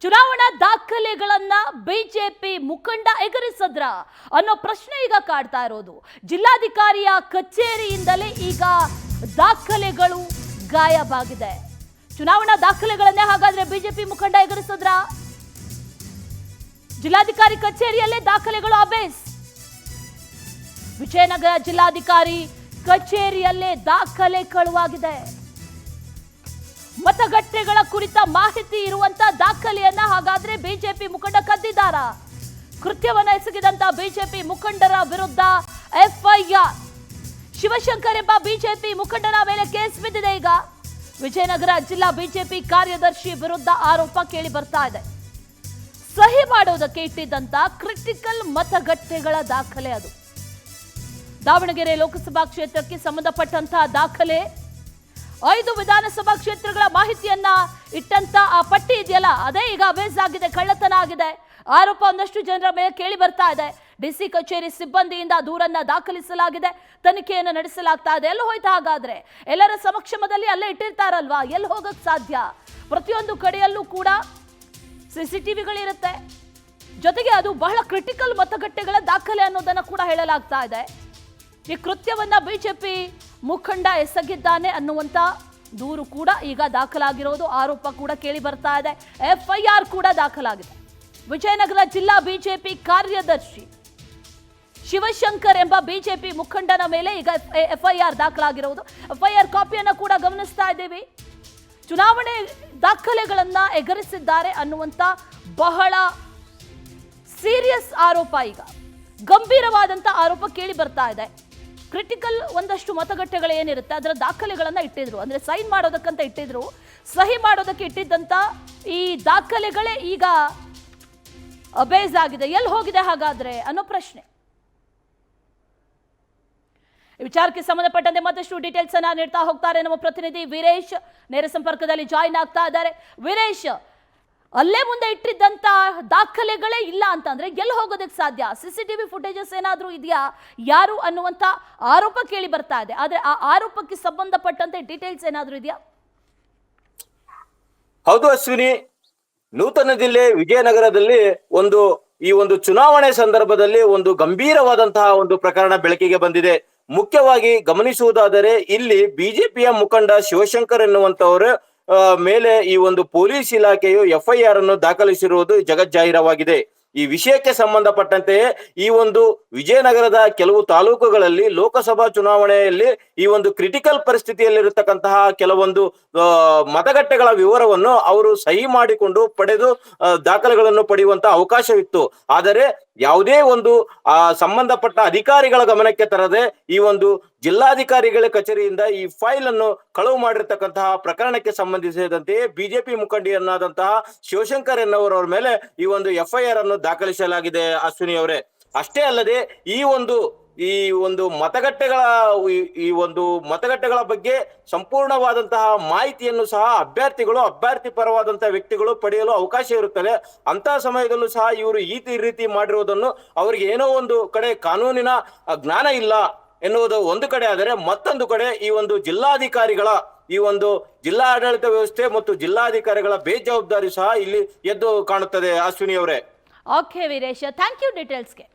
ಚುನಾವಣಾ ದಾಖಲೆಗಳನ್ನ ಬಿಜೆಪಿ ಮುಖಂಡ ಎಗರಿಸಿದ್ರ ಅನ್ನೋ ಪ್ರಶ್ನೆ ಈಗ ಕಾಡ್ತಾ ಇರೋದು. ಜಿಲ್ಲಾಧಿಕಾರಿಯ ಕಚೇರಿಯಿಂದಲೇ ಈಗ ದಾಖಲೆಗಳು ಗಾಯಬಾಗಿದೆ. ಚುನಾವಣಾ ದಾಖಲೆಗಳನ್ನೇ ಹಾಗಾದ್ರೆ ಬಿಜೆಪಿ ಮುಖಂಡ ಎಗರಿಸಿದ್ರ? ಜಿಲ್ಲಾಧಿಕಾರಿ ಕಚೇರಿಯಲ್ಲೇ ದಾಖಲೆಗಳು ಅಬೇಸ್. ವಿಜಯನಗರ ಜಿಲ್ಲಾಧಿಕಾರಿ ಕಚೇರಿಯಲ್ಲೇ ದಾಖಲೆ ಕಳುವಾಗಿದೆ. ಮತಗಟ್ಟೆಗಳ ಕುರಿತ ಮಾಹಿತಿ ಇರುವಂತ ದಾಖಲೆಯನ್ನ ಹಾಗಾದ್ರೆ ಬಿಜೆಪಿ ಮುಖಂಡ ಕದ್ದಿದ್ದಾರಾ? ಕೃತ್ಯವನ್ನ ಎಸಗಿದಂತ ಬಿಜೆಪಿ ಮುಖಂಡರ ವಿರುದ್ಧ ಎಫ್ಐಆರ್. ಶಿವಶಂಕರ್ ಎಂಬ ಬಿಜೆಪಿ ಮುಖಂಡನ ಮೇಲೆ ಕೇಸ್ ಬಿದ್ದಿದೆ. ಈಗ ವಿಜಯನಗರ ಜಿಲ್ಲಾ ಬಿಜೆಪಿ ಕಾರ್ಯದರ್ಶಿ ವಿರುದ್ಧ ಆರೋಪ ಕೇಳಿ ಬರ್ತಾ ಇದೆ. ಸಹಿ ಮಾಡೋದಕ್ಕೆ ಇಟ್ಟಿದ್ದಂತ ಕ್ರಿಟಿಕಲ್ ಮತಗಟ್ಟೆಗಳ ದಾಖಲೆ ಅದು. ದಾವಣಗೆರೆ ಲೋಕಸಭಾ ಕ್ಷೇತ್ರಕ್ಕೆ ಸಂಬಂಧಪಟ್ಟಂತಹ ದಾಖಲೆ, 5 ವಿಧಾನಸಭಾ ಕ್ಷೇತ್ರಗಳ ಮಾಹಿತಿಯನ್ನ ಇಟ್ಟಂತ ಆ ಪಟ್ಟಿ ಇದೆಯಲ್ಲ, ಅದೇ ಈಗ ಅಬೇಸ್ ಆಗಿದೆ, ಕಳ್ಳತನ ಆಗಿದೆ. ಆರೋಪ ಒಂದಷ್ಟು ಜನರ ಮೇಲೆ ಕೇಳಿ ಬರ್ತಾ ಇದೆ. ಡಿಸಿ ಕಚೇರಿ ಸಿಬ್ಬಂದಿಯಿಂದ ದೂರನ್ನ ದಾಖಲಿಸಲಾಗಿದೆ, ತನಿಖೆಯನ್ನು ನಡೆಸಲಾಗ್ತಾ ಇದೆ. ಎಲ್ಲಿ ಹೋಯ್ತು ಹಾಗಾದ್ರೆ? ಎಲ್ಲರ ಸಮಕ್ಷಮದಲ್ಲಿ ಅಲ್ಲೇ ಇಟ್ಟಿರ್ತಾರಲ್ವಾ, ಎಲ್ಲಿ ಹೋಗಕ್ ಸಾಧ್ಯ? ಪ್ರತಿಯೊಂದು ಕಡೆಯಲ್ಲೂ ಕೂಡ CCTVಗಳಿರುತ್ತೆ. ಜೊತೆಗೆ ಅದು ಬಹಳ ಕ್ರಿಟಿಕಲ್ ಮತಗಟ್ಟೆಗಳ ದಾಖಲೆ ಅನ್ನೋದನ್ನ ಕೂಡ ಹೇಳಲಾಗ್ತಾ ಇದೆ. ಈ ಕೃತ್ಯವನ್ನ ಬಿಜೆಪಿ ಮುಖಂಡ ಎಸಗಿದ್ದಾನೆ ಅನ್ನುವಂತ ದೂರು ಕೂಡ ಈಗ ದಾಖಲಾಗಿರೋದು, ಆರೋಪ ಕೂಡ ಕೇಳಿ ಬರ್ತಾ ಇದೆ. ಎಫ್ಐಆರ್ ಕೂಡ ದಾಖಲಾಗಿದೆ. ವಿಜಯನಗರ ಜಿಲ್ಲಾ ಬಿಜೆಪಿ ಕಾರ್ಯದರ್ಶಿ ಶಿವಶಂಕರ್ ಎಂಬ ಬಿಜೆಪಿ ಮುಖಂಡನ ಮೇಲೆ ಈಗ ಎಫ್ಐಆರ್ ದಾಖಲಾಗಿರುವುದು. ಎಫ್ಐಆರ್ ಕಾಪಿಯನ್ನ ಕೂಡ ಗಮನಿಸ್ತಾ ಇದ್ದೀವಿ. ಚುನಾವಣೆ ದಾಖಲೆಗಳನ್ನ ಎಗರಿಸಿದ್ದಾರೆ ಅನ್ನುವಂತ ಬಹಳ ಸೀರಿಯಸ್ ಆರೋಪ, ಈಗ ಗಂಭೀರವಾದಂತ ಆರೋಪ ಕೇಳಿ ಬರ್ತಾ ಇದೆ. ಕ್ರಿಟಿಕಲ್ ಒಂದಷ್ಟು ಮತಗಟ್ಟೆಗಳು ಏನಿರುತ್ತೆ ಅದರ ದಾಖಲೆಗಳನ್ನ ಇಟ್ಟಿದ್ರು, ಅಂದ್ರೆ ಸೈನ್ ಮಾಡೋದಕ್ಕಂತ ಇಟ್ಟಿದ್ರು. ಸಹಿ ಮಾಡೋದಕ್ಕೆ ಇಟ್ಟಿದ್ದಂತ ಈ ದಾಖಲೆಗಳೇ ಈಗ ಅಬೇಸ್ ಆಗಿದೆ. ಎಲ್ಲಿ ಹೋಗಿದೆ ಹಾಗಾದ್ರೆ ಅನ್ನೋ ಪ್ರಶ್ನೆ. ಈ ವಿಚಾರಕ್ಕೆ ಸಂಬಂಧಪಟ್ಟಂತೆ ಮತ್ತಷ್ಟು ಡೀಟೇಲ್ಸ್ ಅನ್ನ ನೀಡ್ತಾ ಹೋಗ್ತಾರೆ ನಮ್ಮ ಪ್ರತಿನಿಧಿ ವೀರೇಶ್. ನೇರ ಸಂಪರ್ಕದಲ್ಲಿ ಜಾಯಿನ್ ಆಗ್ತಾ ಇದ್ದಾರೆ. ವೀರೇಶ್, ಅಲ್ಲೇ ಮುಂದೆ ಇಟ್ಟಿದ್ದಂತ ದಾಖಲೆಗಳೇ ಇಲ್ಲ ಅಂತಂದ್ರೆ ಎಲ್ಲಿ ಹೋಗೋದಕ್ಕೆ ಸಾಧ್ಯ? CCTV ಫುಟೇಜಸ್ ಏನಾದ್ರೂ ಇದೆಯಾ? ಯಾರು ಅನ್ನುವಂತ ಆರೋಪ ಕೇಳಿ ಬರ್ತಾ ಇದೆ. ಆದ್ರೆ ಆ ಆರೋಪಕ್ಕೆ ಸಂಬಂಧಪಟ್ಟಂತೆ ಡೀಟೇಲ್ಸ್ ಏನಾದ್ರೂ ಇದೆಯಾ? ಹೌದು ಅಶ್ವಿನಿ, ನೂತನ ಜಿಲ್ಲೆ ವಿಜಯನಗರದಲ್ಲಿ ಈ ಒಂದು ಚುನಾವಣೆ ಸಂದರ್ಭದಲ್ಲಿ ಒಂದು ಗಂಭೀರವಾದಂತಹ ಒಂದು ಪ್ರಕರಣ ಬೆಳಕಿಗೆ ಬಂದಿದೆ. ಮುಖ್ಯವಾಗಿ ಗಮನಿಸುವುದಾದರೆ ಇಲ್ಲಿ ಬಿಜೆಪಿಯ ಮುಖಂಡ ಶಿವಶಂಕರ್ ಎನ್ನುವಂತವರ ಮೇಲೆ ಈ ಒಂದು ಪೊಲೀಸ್ ಇಲಾಖೆಯು ಎಫ್ಐಆರ್ ಅನ್ನು ದಾಖಲಿಸಿರುವುದು ಜಗಜ್ಜಾಹಿರವಾಗಿದೆ. ಈ ವಿಷಯಕ್ಕೆ ಸಂಬಂಧಪಟ್ಟಂತೆ ಈ ಒಂದು ವಿಜಯನಗರದ ಕೆಲವು ತಾಲೂಕುಗಳಲ್ಲಿ ಲೋಕಸಭಾ ಚುನಾವಣೆಯಲ್ಲಿ ಈ ಒಂದು ಕ್ರಿಟಿಕಲ್ ಪರಿಸ್ಥಿತಿಯಲ್ಲಿರತಕ್ಕಂತಹ ಕೆಲವೊಂದು ಮತಗಟ್ಟೆಗಳ ವಿವರವನ್ನು ಅವರು ಸಹಿ ಮಾಡಿಕೊಂಡು ಪಡೆದು ದಾಖಲೆಗಳನ್ನು ಪಡೆಯುವಂತ ಅವಕಾಶವಿತ್ತು. ಆದರೆ ಯಾವುದೇ ಒಂದು ಸಂಬಂಧಪಟ್ಟ ಅಧಿಕಾರಿಗಳ ಗಮನಕ್ಕೆ ತರದೆ ಈ ಒಂದು ಜಿಲ್ಲಾಧಿಕಾರಿಗಳ ಕಚೇರಿಯಿಂದ ಈ ಫೈಲ್ ಅನ್ನು ಕಳವು ಮಾಡಿರ್ತಕ್ಕಂತಹ ಪ್ರಕರಣಕ್ಕೆ ಸಂಬಂಧಿಸಿದಂತೆ ಬಿಜೆಪಿ ಮುಖಂಡಿಯನ್ನಾದಂತಹ ಶಿವಶಂಕರ್ ಎನ್ನುವರವರ ಮೇಲೆ ಈ ಒಂದು ಎಫ್ಐಆರ್ ಅನ್ನು ದಾಖಲಿಸಲಾಗಿದೆ ಅಶ್ವಿನಿ ಅವರೇ. ಅಷ್ಟೇ ಅಲ್ಲದೆ ಈ ಒಂದು ಮತಗಟ್ಟೆಗಳ ಬಗ್ಗೆ ಸಂಪೂರ್ಣವಾದಂತಹ ಮಾಹಿತಿಯನ್ನು ಸಹ ಅಭ್ಯರ್ಥಿ ಪರವಾದಂತಹ ವ್ಯಕ್ತಿಗಳು ಪಡೆಯಲು ಅವಕಾಶ ಇರುತ್ತದೆ. ಅಂತಹ ಸಮಯದಲ್ಲೂ ಸಹ ಇವರು ಈ ರೀತಿ ಮಾಡಿರುವುದನ್ನು ಅವರಿಗೆ ಏನೋ ಒಂದು ಕಡೆ ಕಾನೂನಿನ ಜ್ಞಾನ ಇಲ್ಲ ಎನ್ನುವುದು ಒಂದು ಕಡೆ ಆದರೆ, ಮತ್ತೊಂದು ಕಡೆ ಈ ಒಂದು ಜಿಲ್ಲಾಧಿಕಾರಿಗಳ ಈ ಒಂದು ಜಿಲ್ಲಾ ಆಡಳಿತ ವ್ಯವಸ್ಥೆ ಮತ್ತು ಜಿಲ್ಲಾಧಿಕಾರಿಗಳ ಬೇಜವಾಬ್ದಾರಿ ಸಹ ಇಲ್ಲಿ ಎದ್ದು ಕಾಣುತ್ತದೆ ಅಶ್ವಿನಿ ಅವರೇ. Okay Veeresh, thank you ಡೀಟೇಲ್ಸ್ಗೆ.